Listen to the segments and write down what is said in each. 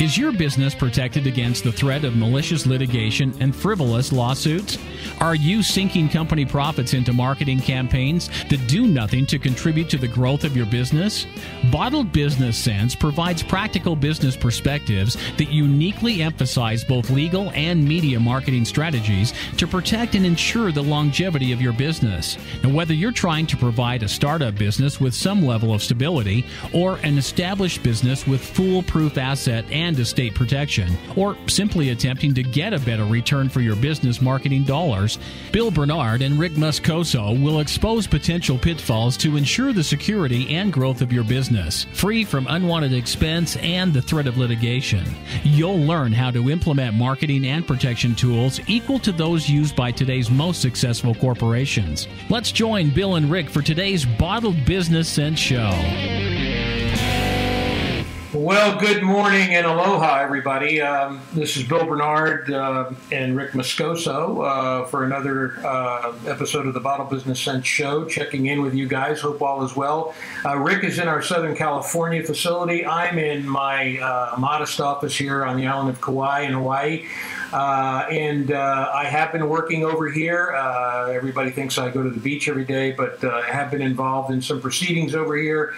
Is your business protected against the threat of malicious litigation and frivolous lawsuits? Are you sinking company profits into marketing campaigns that do nothing to contribute to the growth of your business? Bottled Business Sense provides practical business perspectives that uniquely emphasize both legal and media marketing strategies to protect and ensure the longevity of your business. And whether you're trying to provide a startup business with some level of stability or an established business with foolproof asset and estate protection, or simply attempting to get a better return for your business marketing dollars, Bill Bernard and Rick Moscoso will expose potential pitfalls to ensure the security and growth of your business, free from unwanted expense and the threat of litigation. You'll learn how to implement marketing and protection tools equal to those used by today's most successful corporations. Let's join Bill and Rick for today's Bottled Business Sense show. Well, good morning and aloha, everybody. This is Bill Bernard and Rick Moscoso for another episode of the Bottled Business Sense show, checking in with you guys. Hope all is well. Rick is in our Southern California facility. I'm in my modest office here on the island of Kauai in Hawaii. I have been working over here. Everybody thinks I go to the beach every day, but I have been involved in some proceedings over here.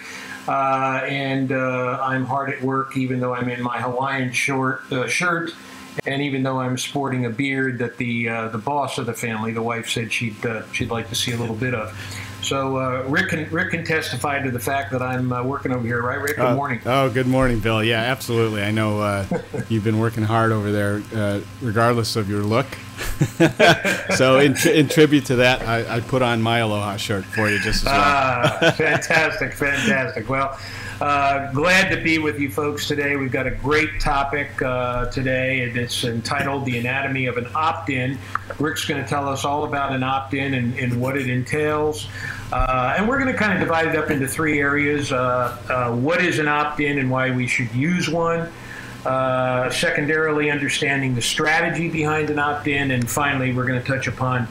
I'm hard at work, even though I'm in my Hawaiian shirt, and even though I'm sporting a beard that the boss of the family, the wife, said she'd like to see a little bit of. So Rick can testify to the fact that I'm working over here, right, Rick? Good morning. Good morning, Bill. Yeah, absolutely. I know you've been working hard over there, regardless of your look. So in tribute to that, I put on my Aloha shirt for you just as well. Fantastic. Well, glad to be with you folks today. We've got a great topic today, and it's entitled The Anatomy of an Opt-in. Rick's going to tell us all about an opt-in and what it entails. And we're going to kind of divide it up into three areas. What is an opt-in and why we should use one? Secondarily, understanding the strategy behind an opt-in. And finally, we're going to touch upon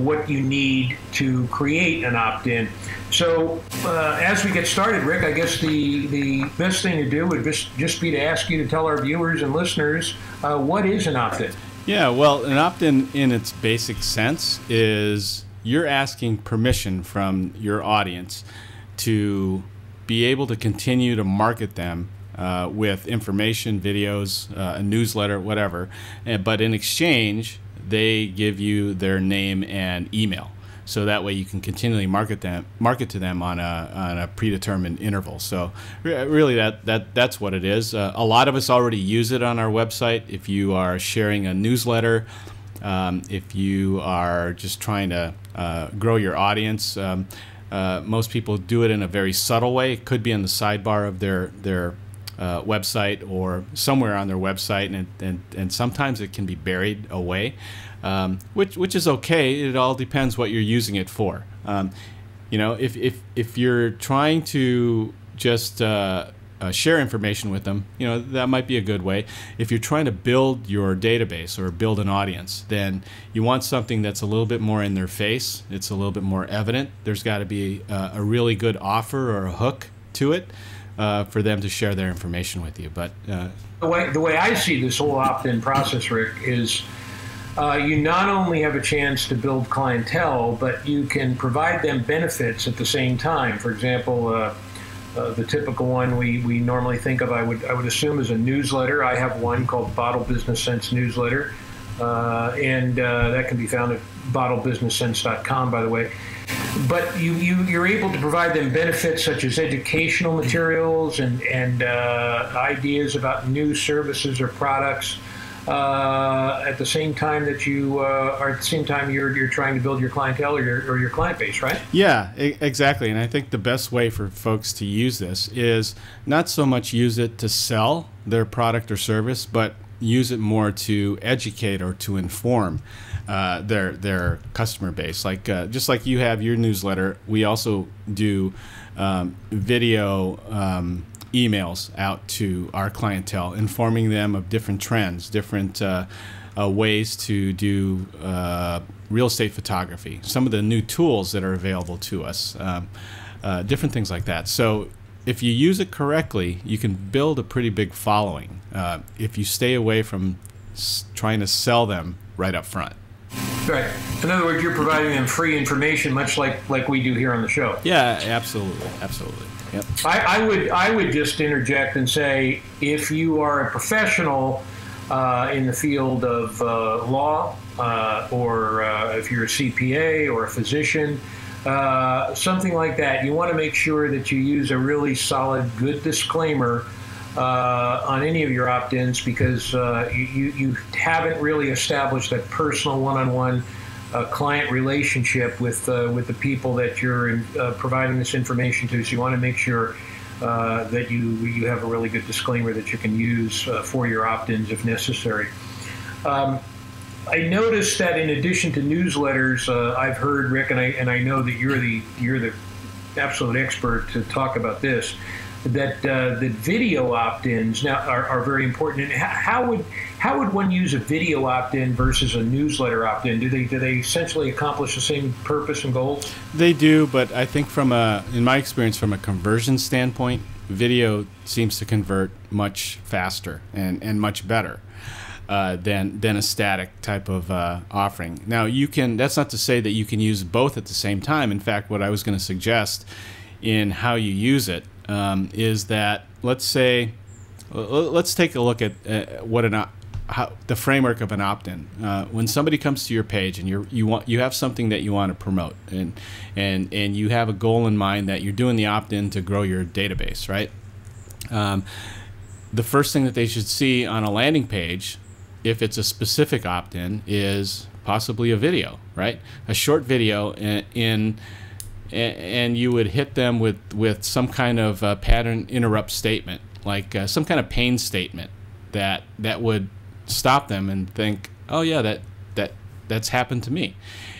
what you need to create an opt-in. So as we get started, Rick, I guess the best thing to do would just be to ask you to tell our viewers and listeners, what is an opt-in? Yeah, well, an opt-in in its basic sense is you're asking permission from your audience to be able to continue to market them with information, videos, a newsletter, whatever. But in exchange, they give you their name and email. So that way you can continually market to them on a predetermined interval. So really that's what it is. A lot of us already use it on our website. If you are sharing a newsletter, if you are just trying to grow your audience, most people do it in a very subtle way. It could be in the sidebar of their website or somewhere on their website, and sometimes it can be buried away. Which is okay. It all depends what you're using it for. If you're trying to just share information with them, that might be a good way. If you're trying to build your database or build an audience, then you want something that's a little bit more in their face. It's a little bit more evident. There's got to be a really good offer or a hook to it for them to share their information with you. But the way I see this whole opt-in process, Rick, is you not only have a chance to build clientele, but you can provide them benefits at the same time. For example, the typical one we normally think of, I would assume, is a newsletter. I have one called Bottled Business Sense Newsletter, and that can be found at bottledbusinesssense.com, by the way. But you're able to provide them benefits such as educational materials and ideas about new services or products. At the same time that you're trying to build your clientele or your client base, right? Yeah, exactly. And I think the best way for folks to use this is not so much use it to sell their product or service, but use it more to educate or to inform their customer base. Like just like you have your newsletter, we also do video emails out to our clientele, informing them of different trends, different ways to do real estate photography, some of the new tools that are available to us, different things like that. So if you use it correctly, you can build a pretty big following if you stay away from trying to sell them right up front. Right. In other words, you're providing them free information, much like we do here on the show. Yeah, absolutely, absolutely. Yep. I would just interject and say, if you are a professional in the field of law, or if you're a CPA or a physician, something like that, you want to make sure that you use a really solid, good disclaimer on any of your opt-ins, because you haven't really established that personal one-on-one client relationship with the people that you're providing this information to. So you want to make sure that you have a really good disclaimer that you can use for your opt-ins if necessary. I noticed that in addition to newsletters, I've heard, Rick, and I know that you're the absolute expert to talk about this, that the video opt-ins now are very important. And how would one use a video opt-in versus a newsletter opt-in? Do they essentially accomplish the same purpose and goals? They do, but I think in my experience, from a conversion standpoint, video seems to convert much faster and much better than a static type of offering. Now, that's not to say that you can use both at the same time. In fact, what I was going to suggest in how you use it is that, let's take a look at the framework of an opt-in. When somebody comes to your page and you have something that you want to promote, and you have a goal in mind that you're doing the opt-in to grow your database, right? The first thing that they should see on a landing page, if it's a specific opt-in, is possibly a video, right? A short video and you would hit them with some kind of pattern interrupt statement, like some kind of pain statement that would stop them and think, oh yeah, that's happened to me,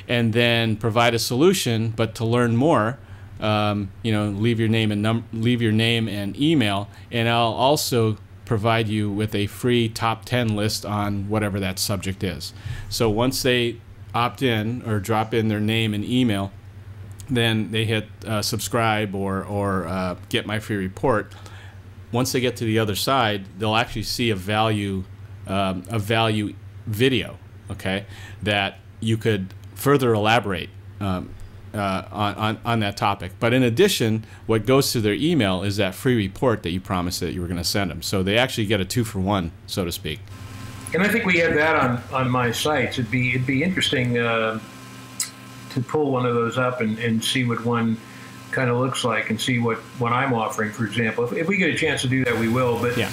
and then provide a solution. But to learn more, leave your name and email, and I'll also provide you with a free top 10 list on whatever that subject is. So once they opt in or drop in their name and email, then they hit subscribe or get my free report. Once they get to the other side, they'll actually see a value video, okay, that you could further elaborate on that topic. But in addition, what goes to their email is that free report that you promised that you were going to send them. So they actually get a 2-for-1, so to speak. And I think we have that on my sites. It'd be interesting to pull one of those up and see what one kind of looks like, and see what I'm offering, for example. If we get a chance to do that, we will. But yeah.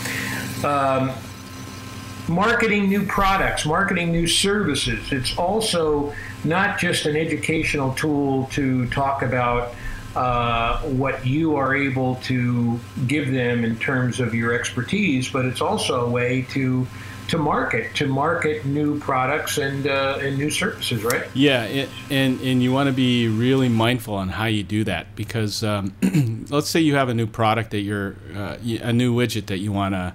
Marketing new products, marketing new services. It's also not just an educational tool to talk about what you are able to give them in terms of your expertise, but it's also a way to market new products and new services, right? Yeah, and you want to be really mindful on how you do that, because let's say you have a new product that a new widget that you want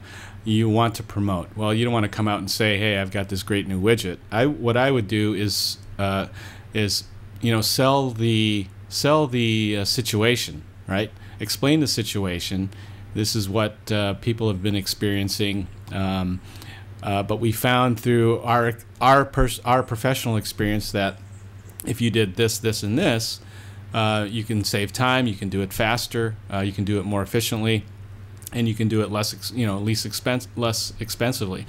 to promote. Well, you don't want to come out and say, "Hey, I've got this great new widget." What I would do is sell the situation, right? Explain the situation. This is what people have been experiencing. But we found through our professional experience that if you did this, this, and this, you can save time, you can do it faster, you can do it more efficiently, and you can do it less expensively.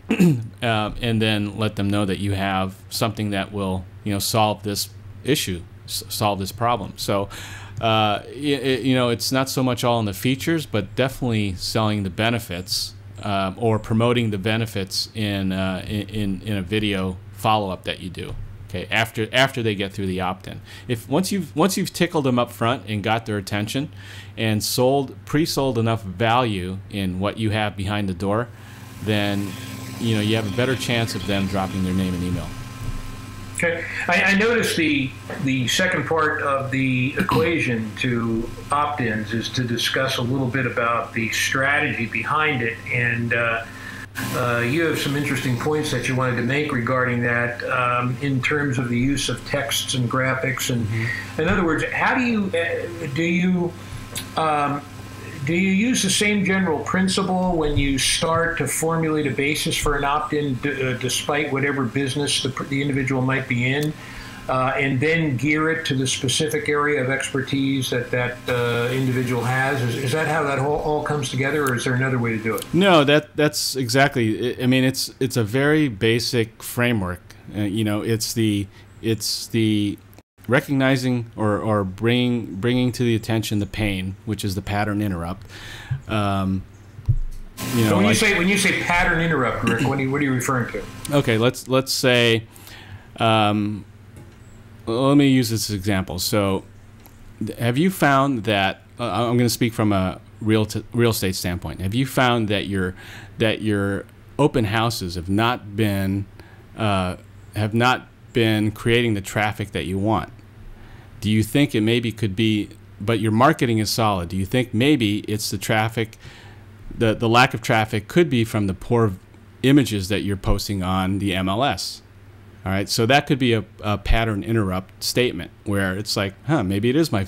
And then let them know that you have something that will solve this issue, solve this problem. So it's not so much all in the features, but definitely selling the benefits. Or promoting the benefits in a video follow-up that you do, okay, after they get through the opt-in. Once you've tickled them up front and got their attention, and pre-sold enough value in what you have behind the door, then you have a better chance of them dropping their name and email. Okay, I noticed the second part of the equation to opt-ins is to discuss a little bit about the strategy behind it, and you have some interesting points that you wanted to make regarding that in terms of the use of texts and graphics. And in other words, how do you Do you use the same general principle when you start to formulate a basis for an opt-in, despite whatever business the individual might be in, and then gear it to the specific area of expertise that individual has? Is that how that all comes together, or is there another way to do it? No, that's exactly. I mean, it's a very basic framework. It's the recognizing or bringing to the attention the pain, which is the pattern interrupt. So when you say pattern interrupt, Rick, what are you referring to? Okay, let's say, let me use this example. So, have you found that I'm going to speak from a real estate standpoint? Have you found that your open houses have not been creating the traffic that you want? Do you think it maybe could be, but your marketing is solid, do you think maybe it's the traffic, the lack of traffic could be from the poor images that you're posting on the MLS? All right, so that could be a pattern interrupt statement where it's like, maybe it is my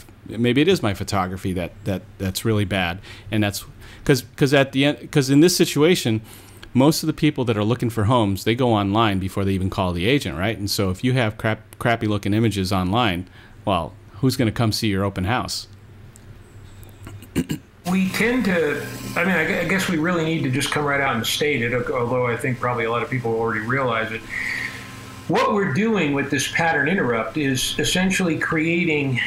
photography that's really bad, and that's because at the end, because in this situation, most of the people that are looking for homes, they go online before they even call the agent, right? And so if you have crappy looking images online, well, who's going to come see your open house? We tend to, I guess we really need to just come right out and state it, although I think probably a lot of people already realize it. What we're doing with this pattern interrupt is essentially creating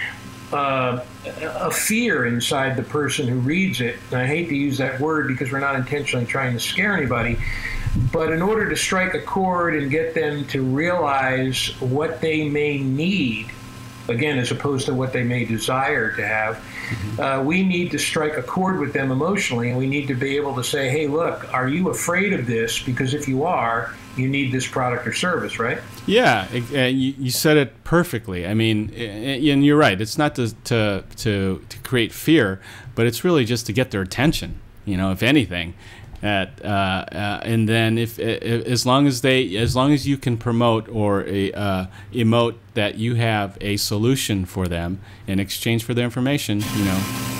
a fear inside the person who reads it. And I hate to use that word because we're not intentionally trying to scare anybody, but in order to strike a chord and get them to realize what they may need, again, as opposed to what they may desire to have, we need to strike a chord with them emotionally, and we need to be able to say, hey, look, are you afraid of this? Because if you are, you need this product or service, right? Yeah, you said it perfectly. I mean, and you're right. It's not to create fear, but it's really just to get their attention, if anything. And then as long as you can promote or emote that you have a solution for them in exchange for their information,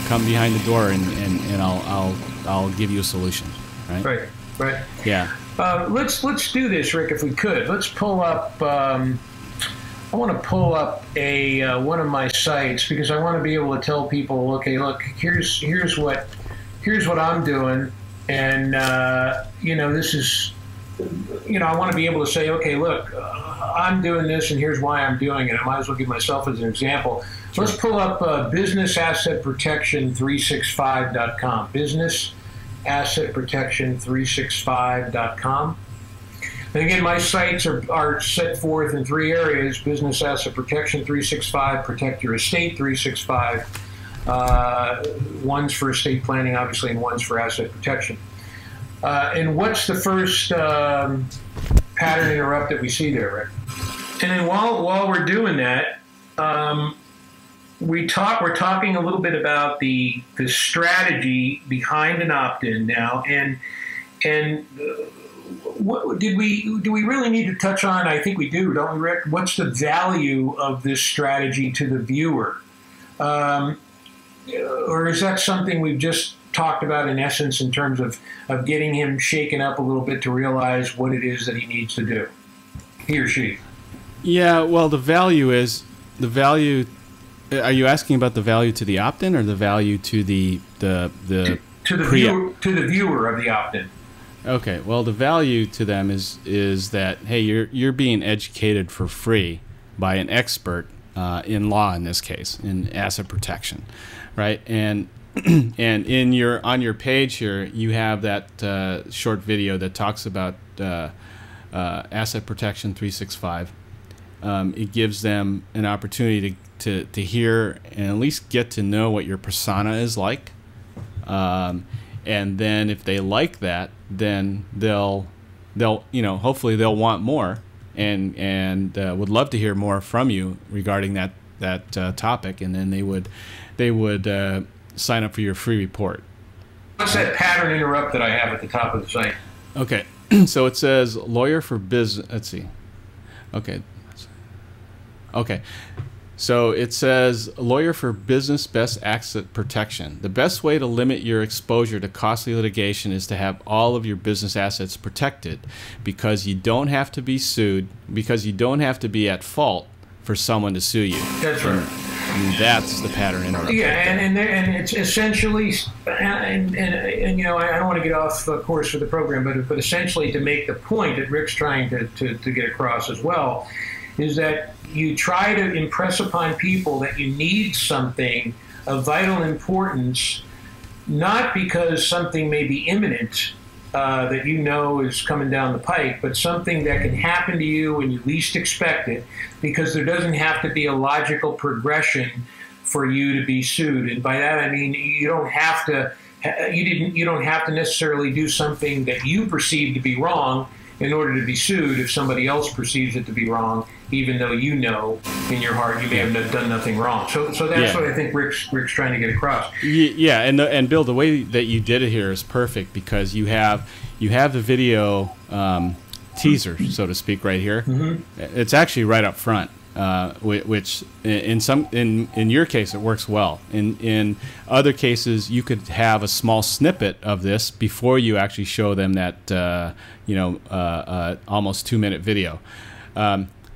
come behind the door and I'll give you a solution, right? Right. Yeah. Let's do this, Rick, if we could. Let's pull up. I want to pull up one of my sites because I want to be able to tell people, okay, look, here's what I'm doing. And, this is, I want to be able to say, okay, look, I'm doing this and here's why I'm doing it. I might as well give myself as an example. So let's pull up businessassetprotection365.com, businessassetprotection365.com. And again, my sites are set forth in three areas: Business Asset Protection 365, Protect Your Estate 365, one's for estate planning, obviously, and one's for asset protection. And what's the first pattern interrupt that we see there, Rick? And then while we're doing that, we're talking a little bit about the strategy behind an opt-in now, and what do we really need to touch on? I think we do, don't we, Rick? What's the value of this strategy to the viewer? Or is that something we've just talked about in essence in terms of getting him shaken up a little bit to realize what it is that he needs to do, he or she? Yeah, well, the value. Are you asking about the value to the opt-in or the value to the viewer of the opt-in? Okay, well, the value to them is that, hey, you're being educated for free by an expert in law, in this case, in asset protection, right? And and on your page here, you have that short video that talks about Asset Protection 365. It gives them an opportunity to hear and at least get to know what your persona is like. And then if they like that, then they'll hopefully they'll want more and would love to hear more from you regarding that topic, and then they would sign up for your free report. What's that pattern interrupt that I have at the top of the site? Okay, so it says lawyer for business. Let's see. Okay. So it says, lawyer for business best asset protection. The best way to limit your exposure to costly litigation is to have all of your business assets protected, because you don't have to be sued, because you don't have to be at fault for someone to sue you. That's right. And that's the pattern interrupt. Yeah, and it's essentially, and you know, I don't want to get off course with the program, but essentially to make the point that Rick's trying to get across as well, is that you try to impress upon people that you need something of vital importance, not because something may be imminent that you know is coming down the pike, but something that can happen to you when you least expect it, because there doesn't have to be a logical progression for you to be sued. And by that I mean you don't have to you don't have to necessarily do something that you perceive to be wrong in order to be sued if somebody else perceives it to be wrong, even though you know in your heart you may have done nothing wrong. So that's what I think Rick's trying to get across. Yeah, and Bill, the way that you did it here is perfect, because you have the video teaser, so to speak, right here. Mm-hmm. It's actually right up front, which in your case it works well. In other cases, you could have a small snippet of this before you actually show them that almost 2-minute video.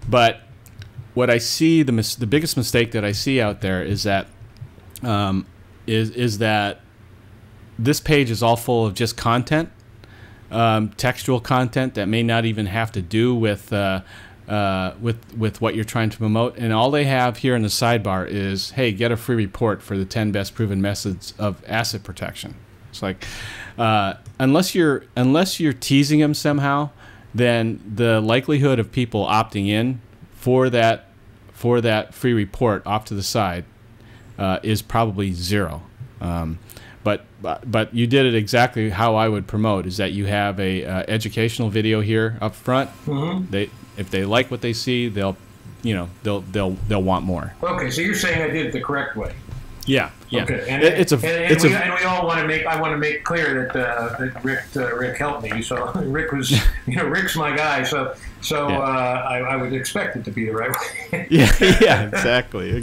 But what I see, the biggest mistake that I see out there is that is that this page is all full of just content, textual content that may not even have to do with what you're trying to promote, and all they have here in the sidebar is, hey, get a free report for the 10 best proven methods of asset protection. It's like, unless you're teasing them somehow, then the likelihood of people opting in for that free report off to the side is probably zero. But you did it exactly how I would promote, is that you have a educational video here up front. Mm-hmm. If they like what they see, they'll want more. Okay, so you're saying I did it the correct way. Yeah. Okay, and we all want to make. I want to make clear that Rick helped me. So Rick was, Rick's my guy. So yeah. I would expect it to be the right way. yeah, exactly.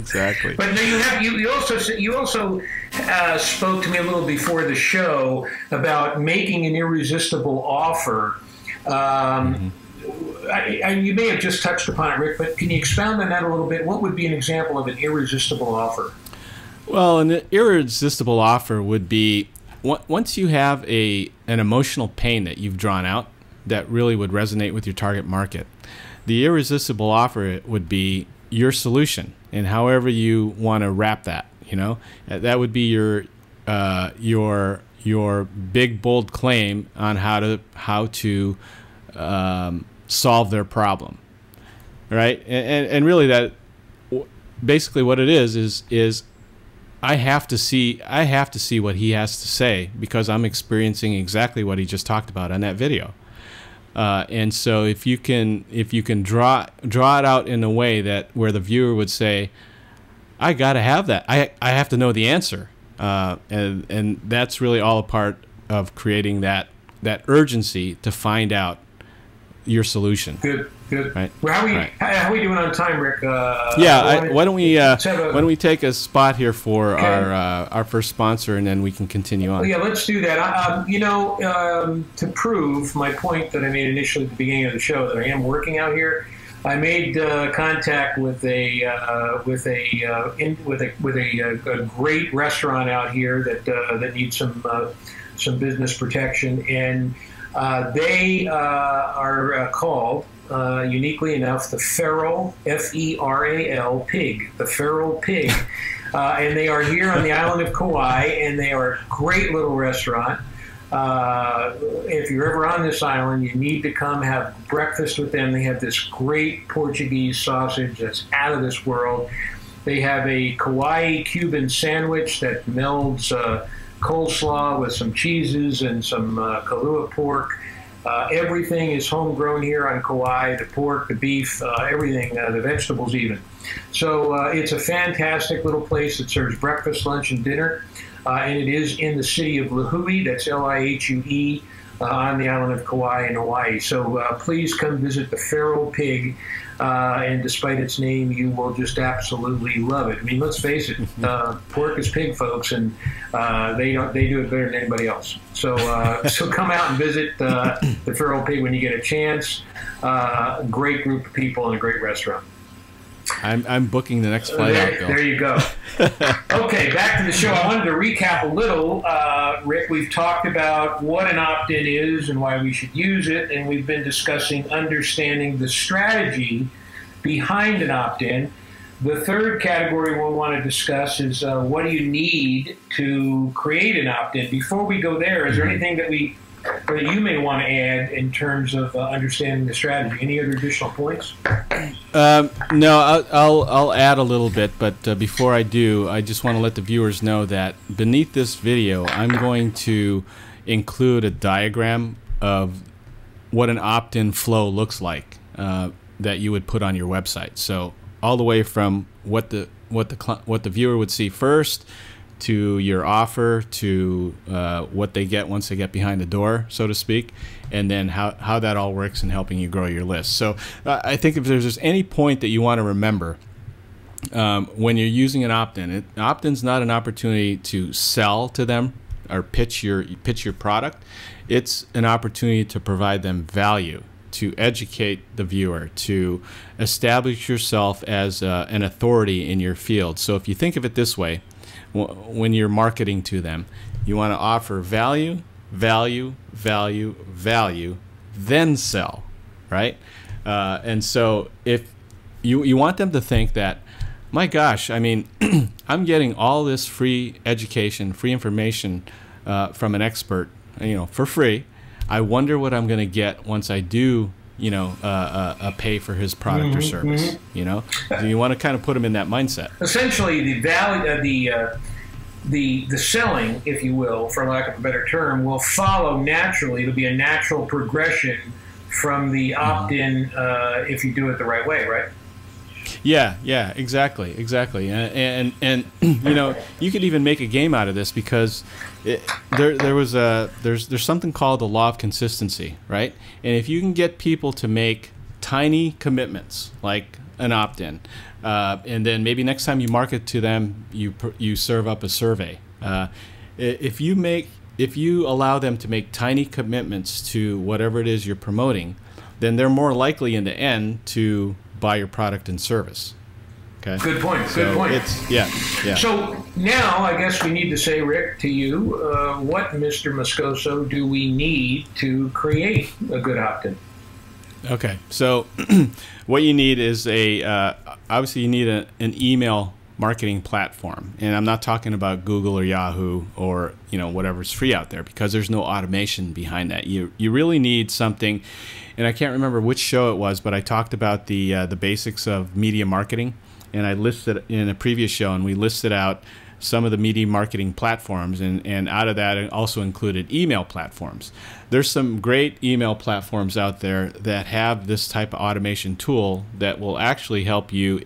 But no, you also spoke to me a little before the show about making an irresistible offer. You may have just touched upon it, Rick, but can you expound on that a little bit? What would be an example of an irresistible offer? Well, an irresistible offer would be once you have an emotional pain that you've drawn out that really would resonate with your target market. The irresistible offer would be your solution, and however you want to wrap that. That would be your big bold claim on how to solve their problem, right? And really that basically what it is I have to see what he has to say, because I'm experiencing exactly what he just talked about on that video. And so if you can draw it out in a way where the viewer would say, I got to have that. I have to know the answer. And that's really all a part of creating that urgency to find out your solution. Good. Right. Well, how are we doing on time, Rick? Why don't we take a spot here for our first sponsor, and then we can continue on. Well, yeah, let's do that. To prove my point that I made initially at the beginning of the show, that I am working out here, I made contact with a great restaurant out here that needs some business protection, and they are called, uniquely enough, the Feral, F-E-R-A-L, Pig, the Feral Pig. And they are here on the island of Kauai, and they are a great little restaurant. If you're ever on this island, you need to come have breakfast with them. They have this great Portuguese sausage that's out of this world. They have a Kauai Cuban sandwich that melds coleslaw with some cheeses and some Kahlua pork. Everything is homegrown here on Kauai, the pork, the beef, everything, the vegetables even. So it's a fantastic little place that serves breakfast, lunch, and dinner. And it is in the city of Lihue, that's L-I-H-U-E, on the island of Kauai in Hawaii. So please come visit the Feral Pig. And despite its name, you will just absolutely love it. I mean, let's face it, pork is pig, folks, and they do it better than anybody else. So so come out and visit the Feral Pig when you get a chance. A great group of people and a great restaurant. I'm booking the next flight out, Bill. There you go. Okay, back to the show. I wanted to recap a little. Rick, we've talked about what an opt-in is and why we should use it, and we've been discussing understanding the strategy behind an opt-in. The third category we'll want to discuss is what do you need to create an opt-in. Before we go there, is there anything that you may want to add in terms of understanding the strategy? Any other additional points? No, I'll add a little bit, but before I do, I just want to let the viewers know that beneath this video, I'm going to include a diagram of what an opt-in flow looks like that you would put on your website. So all the way from what the viewer would see first, to your offer, to what they get once they get behind the door, so to speak, and then how that all works in helping you grow your list. So I think if there's any point that you want to remember when you're using an opt-in, opt-in's not an opportunity to sell to them or pitch your product. It's an opportunity to provide them value, to educate the viewer, to establish yourself as an authority in your field. So if you think of it this way, when you're marketing to them, you want to offer value, value, value, value, then sell, right? And so if you want them to think that, my gosh, I mean, I'm getting all this free education, free information from an expert, for free. I wonder what I'm going to get once I do, pay for his product or service. So you want to kind of put them in that mindset. Essentially, the value, the selling, if you will, for lack of a better term, will follow naturally. It'll be a natural progression from the opt-in if you do it the right way, right? Yeah, exactly. And you could even make a game out of this because there's something called the law of consistency, right? And if you can get people to make tiny commitments like an opt-in, and then maybe next time you market to them, you serve up a survey. If you allow them to make tiny commitments to whatever it is you're promoting, then they're more likely in the end to buy your product and service. Okay. Good point. Yeah. So now I guess we need to say, Rick, to you, what, Mr. Moscoso, do we need to create a good opt-in? Okay. So what you need is obviously you need an email marketing platform, and I'm not talking about Google or Yahoo or whatever's free out there, because there's no automation behind that. You really need something, and I can't remember which show it was, but I talked about the basics of media marketing, and I listed in a previous show, and we listed out some of the media marketing platforms, and out of that it also included email platforms. There's some great email platforms out there that have this type of automation tool that will actually help you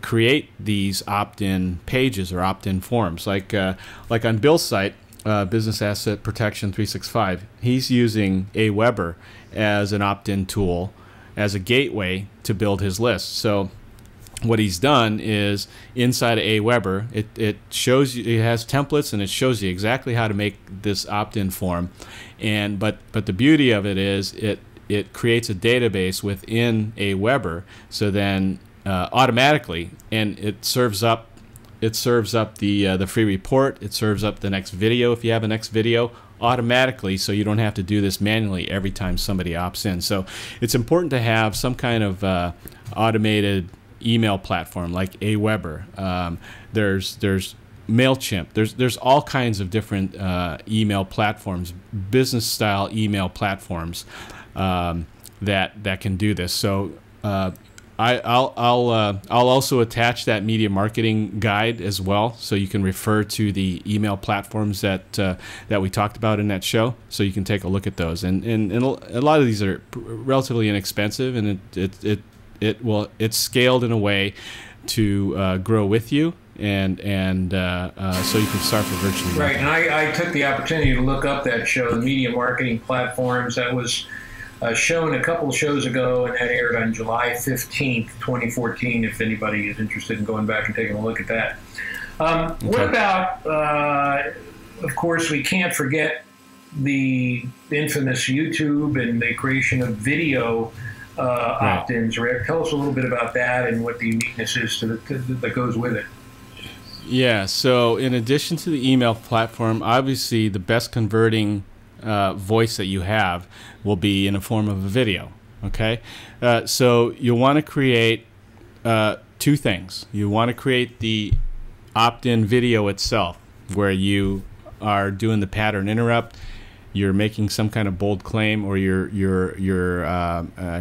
create these opt-in pages or opt-in forms. Like on Bill's site, Business Asset Protection 365, he's using Aweber as an opt-in tool, as a gateway to build his list. So what he's done is inside of Aweber, it shows you, it has templates, and it shows you exactly how to make this opt-in form. But the beauty of it is it creates a database within Aweber, so then automatically, and it serves up the free report. It serves up the next video if you have a next video automatically, so you don't have to do this manually every time somebody opts in. So it's important to have some kind of automated email platform like Aweber. There's MailChimp. There's all kinds of different email platforms, business style email platforms that can do this. So I'll also attach that media marketing guide as well, so you can refer to the email platforms that we talked about in that show, so you can take a look at those. And a lot of these are relatively inexpensive, and it's scaled in a way to grow with you so you can start for virtually right. nothing. And I took the opportunity to look up that show, the Media Marketing Platforms. That was shown a couple of shows ago, and that aired on July 15th, 2014, if anybody is interested in going back and taking a look at that. What about, of course, we can't forget the infamous YouTube and the creation of video opt-ins. Rick, tell us a little bit about that and what the uniqueness is that goes with it. Yeah, so in addition to the email platform, obviously the best converting voice that you have will be in the form of a video. Okay, so you'll want to create two things. You want to create the opt-in video itself, where you are doing the pattern interrupt, you're making some kind of bold claim, or you're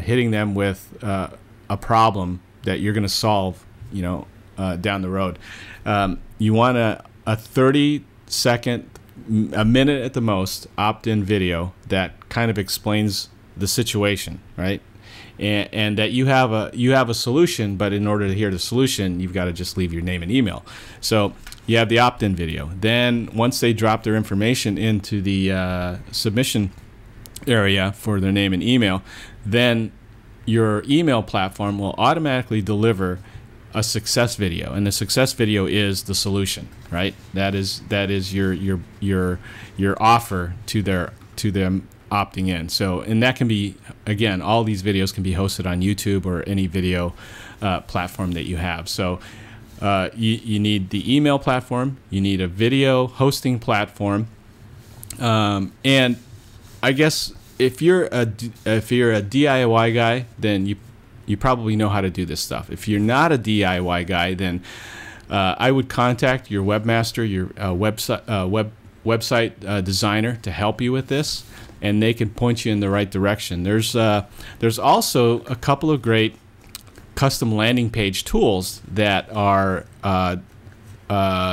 hitting them with a problem that you're going to solve, down the road. You want a 30-second, a minute at the most, opt-in video that kind of explains the situation, right? And that you have a solution, but in order to hear the solution, you've got to just leave your name and email. So you have the opt-in video. Then once they drop their information into the submission area for their name and email, then your email platform will automatically deliver a success video, and the success video is the solution, right? That is your offer to them opting in. So, and that can be, again, all these videos can be hosted on YouTube or any video platform that you have. So you need the email platform, you need a video hosting platform, and I guess if you're a DIY guy, then you probably know how to do this stuff. If you're not a DIY guy, then I would contact your webmaster, your website designer to help you with this, and they can point you in the right direction. There's also a couple of great custom landing page tools that are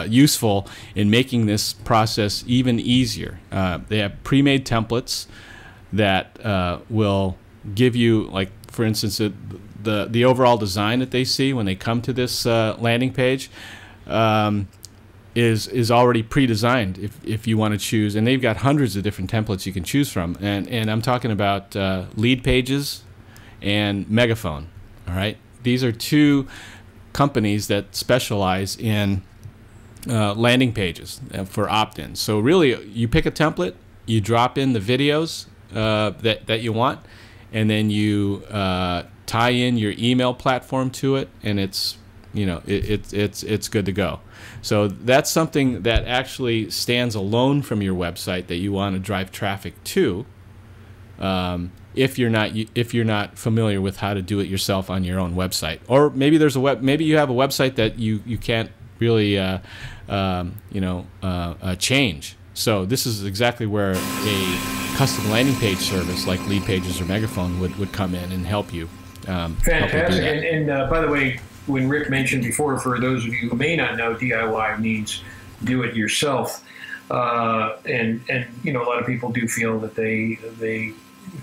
useful in making this process even easier. They have pre-made templates that will give you, like, for instance, the overall design that they see when they come to this landing page is already pre-designed if you want to choose, and they've got hundreds of different templates you can choose from, and I'm talking about Lead Pages and Megaphone. All right, these are two companies that specialize in landing pages for opt-ins. So really, you pick a template, you drop in the videos that you want, and then you tie in your email platform to it, and it's good to go. So that's something that actually stands alone from your website that you want to drive traffic to. If you're not familiar with how to do it yourself on your own website, or maybe maybe you have a website that you can't really change. So this is exactly where a custom landing page service like Lead Pages or Megaphone would come in and help you. Fantastic. And by the way, when Rick mentioned before, for those of you who may not know, DIY means do it yourself. And a lot of people do feel that they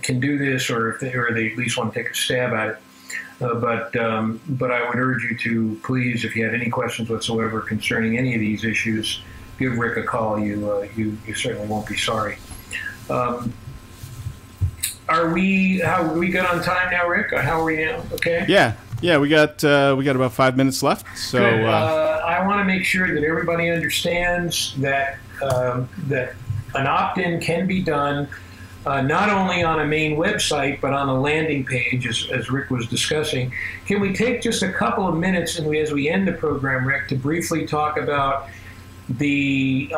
can do this, or they at least want to take a stab at it. But I would urge you to please, if you have any questions whatsoever concerning any of these issues, give Rick a call. You certainly won't be sorry. Are we good on time now, Rick? How are we now? Okay. Yeah. We got about 5 minutes left. So good. I want to make sure that everybody understands that that an opt-in can be done not only on a main website but on a landing page, as Rick was discussing. Can we take just a couple of minutes, and as we end the program, Rick, to briefly talk about the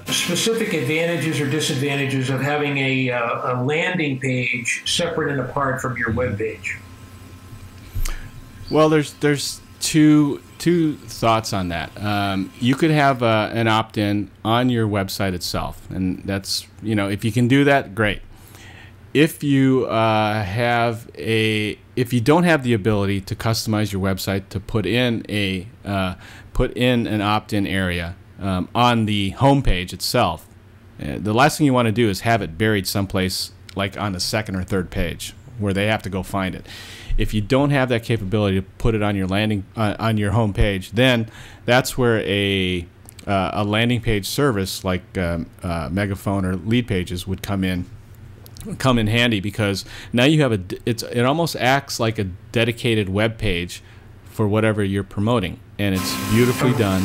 specific advantages or disadvantages of having a landing page separate and apart from your web page? Well, there's two thoughts on that. You could have an opt-in on your website itself, and that's, if you can do that, great. If you if you don't have the ability to customize your website to put in an opt-in area on the home page itself, the last thing you want to do is have it buried someplace like on the second or third page. where they have to go find it. If you don't have that capability to put it on your on your home page, then that's where a landing page service like Megaphone or Lead Pages would come in handy, because now you have it almost acts like a dedicated web page for whatever you're promoting, and it's beautifully done,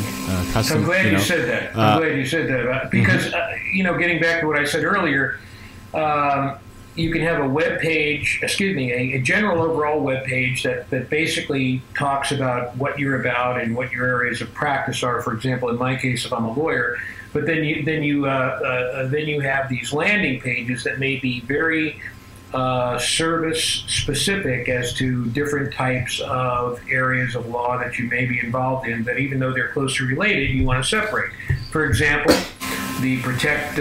custom. I'm glad you said that. I'm glad you said that, because getting back to what I said earlier, you can have a web page, a general overall web page that basically talks about what you're about and what your areas of practice are. For example, in my case, if I'm a lawyer, but then you have these landing pages that may be very service specific as to different types of areas of law that you may be involved in, that even though they're closely related, you want to separate. For example, the Protect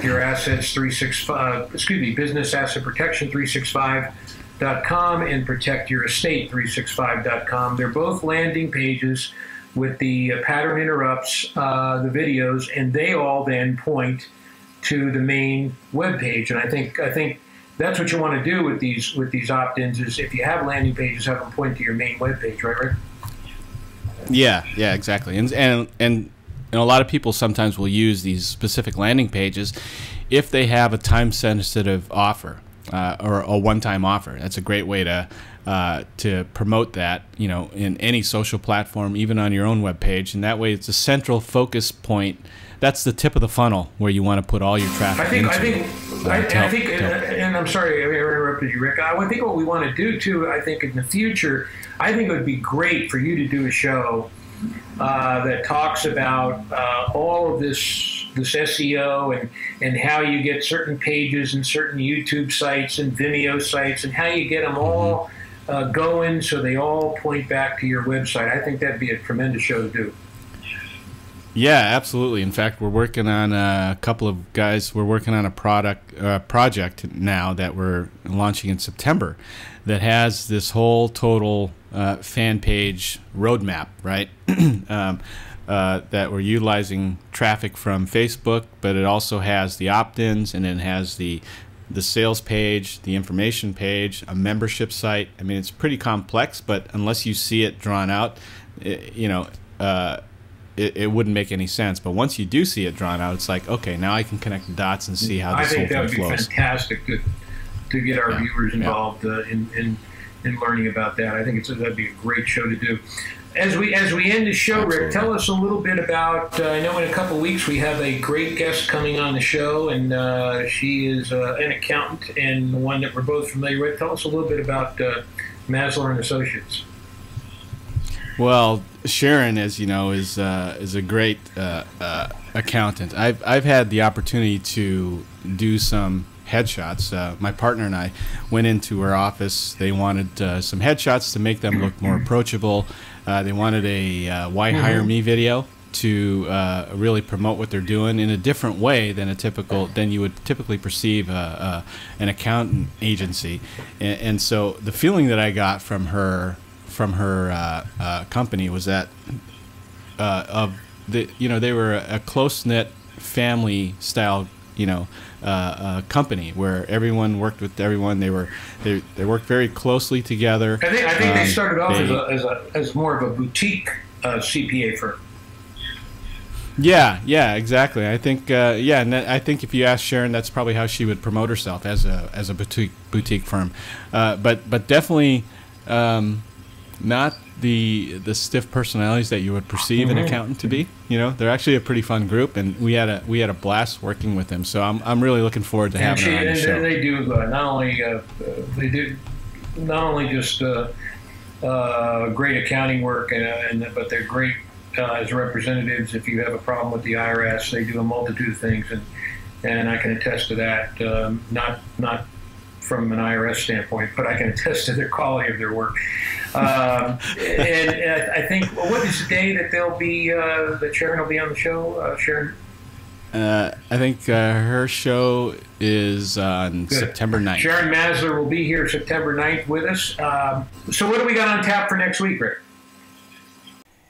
Your Assets 365, Business Asset Protection 365.com and Protect Your Estate 365.com. They're both landing pages with the pattern interrupts, the videos, and they all then point to the main web page. And I think that's what you want to do with these opt-ins, is if you have landing pages, have them point to your main web page, right, Rick? Yeah, exactly. And a lot of people sometimes will use these specific landing pages if they have a time-sensitive offer or a one-time offer. That's a great way to promote that, in any social platform, even on your own web page. And that way, it's a central focus point. That's the tip of the funnel where you want to put all your traffic into. And I'm sorry I interrupted you, Rick. I think what we want to do too, I think in the future, I think it would be great for you to do a show that talks about all of this SEO and how you get certain pages and certain YouTube sites and Vimeo sites, and how you get them all going so they all point back to your website. I think that'd be a tremendous show to do. Yeah, absolutely. In fact, we're working on a couple of guys. We're working on a project now that we're launching in September that has this whole total fan page roadmap, right? That we're utilizing traffic from Facebook, but it also has the opt-ins, and then has the sales page, the information page, a membership site. I mean, it's pretty complex, but unless you see it drawn out, it wouldn't make any sense. But once you do see it drawn out, it's like, okay, now I can connect the dots and see how this whole thing flows. I think that would be fantastic to get our viewers involved in learning about that. I think that'd be a great show to do. As we end the show, Rick, tell us a little bit about, I know in a couple of weeks we have a great guest coming on the show, and she is an accountant and one that we're both familiar with. Tell us a little bit about Masler and Associates. Well, Sharon, as you know, is a great accountant. I've had the opportunity to do some headshots. My partner and I went into her office. They wanted some headshots to make them look more approachable. They wanted a "Why Hire Me" video to really promote what they're doing in a different way than you would typically perceive an accountant agency. And so the feeling that I got from her company was that they were a close-knit family style company where everyone worked with everyone. They worked very closely together. I think they started off as more of a boutique CPA firm. Yeah, exactly. I think and I think if you ask Sharon, that's probably how she would promote herself, as a boutique firm. But definitely not the stiff personalities that you would perceive an accountant to be. They're actually a pretty fun group, and we had a blast working with them. So I'm really looking forward to having her on the show. They do not only just great accounting work, but they're great as representatives. If you have a problem with the IRS, they do a multitude of things, and I can attest to that. Not from an IRS standpoint, but I can attest to the quality of their work. And I think, what is the day that that Sharon will be on the show, Sharon? I think her show is on September 9th. Sharon Masler will be here September 9th with us. So what do we got on tap for next week, Rick?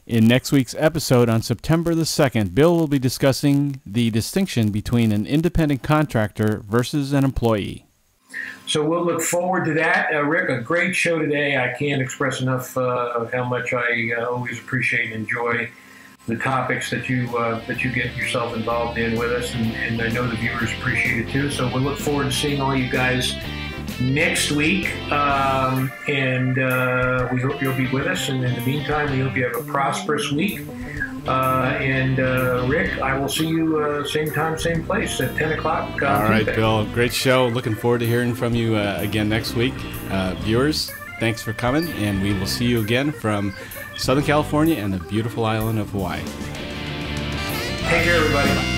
In next week's episode on September the 2nd, Bill will be discussing the distinction between an independent contractor versus an employee. So we'll look forward to that. Rick, a great show today. I can't express enough of how much I always appreciate and enjoy the topics that you get yourself involved in with us, and I know the viewers appreciate it too. So we'll look forward to seeing all you guys next week, and we hope you'll be with us. And in the meantime, we hope you have a prosperous week. And Rick, I will see you same time, same place at 10 o'clock. All right, Tuesday. Bill. Great show. Looking forward to hearing from you again next week. Viewers, thanks for coming, and we will see you again from Southern California and the beautiful island of Hawaii. Take care, everybody.